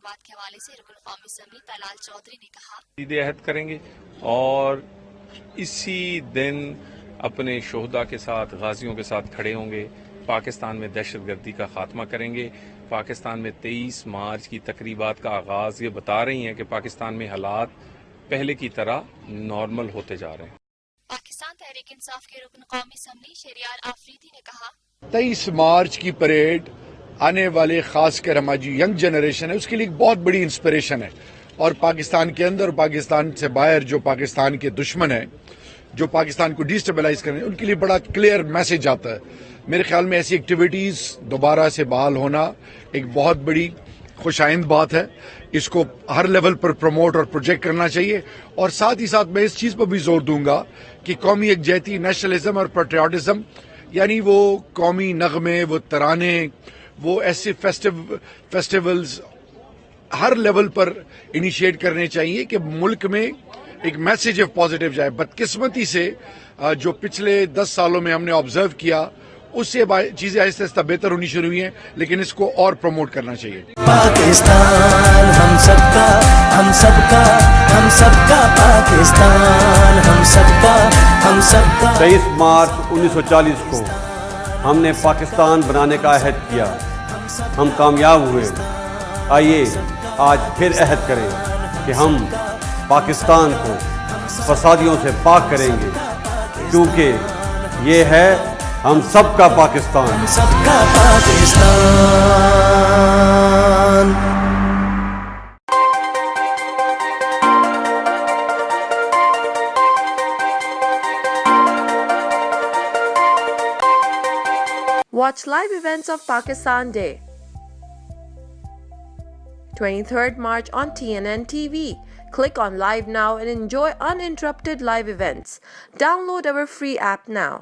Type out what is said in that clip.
تقریبات کے حوالے سے رکن قومی اسمبلی طلال چوہدری نے کہا تجدید عہد کریں گے اور اسی دن اپنے شہداء کے ساتھ غازیوں کے ساتھ کھڑے ہوں گے. پاکستان میں دہشت گردی کا خاتمہ کریں گے. پاکستان میں 23 مارچ کی تقریبات کا آغاز یہ بتا رہی ہیں کہ پاکستان میں حالات پہلے کی طرح نارمل ہوتے جا رہے ہیں. پاکستان تحریک انصاف کے رکن قومی اسمبلی شہریار آفریدی نے کہا 23 مارچ کی پریڈ آنے والے خاص کر ہماری ینگ جنریشن ہے اس کے لیے ایک بہت بڑی انسپریشن ہے. اور پاکستان کے اندر اور پاکستان سے باہر جو پاکستان کے دشمن ہیں جو پاکستان کو ڈیسٹیبلائز کریں ان کے لیے بڑا کلیئر میسج آتا ہے. میرے خیال میں ایسی ایکٹیویٹیز دوبارہ سے بحال ہونا ایک بہت بڑی خوش آئند بات ہے. اس کو ہر لیول پر پروموٹ اور پروجیکٹ کرنا چاہیے. اور ساتھ ہی ساتھ میں اس چیز پر بھی زور دوں گا کہ قومی یکجہتی نیشنلزم اور پیٹریوٹزم یعنی وہ قومی نغمے وہ ترانے وہ ایسے فیسٹیولز ہر لیول پر انیشیٹ کرنے چاہیے کہ ملک میں ایک میسج آف پازیٹیو جائے. بدقسمتی سے جو پچھلے 10 سالوں میں ہم نے آبزرو کیا اس سے چیزیں آہستہ آہستہ بہتر ہونی شروع ہوئی ہیں لیکن اس کو اور پروموٹ کرنا چاہیے. پاکستان ہم سب کا ہم سب کا ہم سب کا پاکستان ہم سب کا ہم سب کا. 23 مارچ 1940 کو ہم نے پاکستان بنانے کا عہد کیا. ہم کامیاب ہوئے. آئیے آج پھر عہد کریں کہ ہم پاکستان کو فسادیوں سے پاک کریں گے کیونکہ یہ ہے ہم سب کا پاکستان. ہم سب کا Pakistan. Watch live events of Pakistan Day. 23rd March on TNN TV. Click on Live Now and enjoy uninterrupted live events. Download our free app now.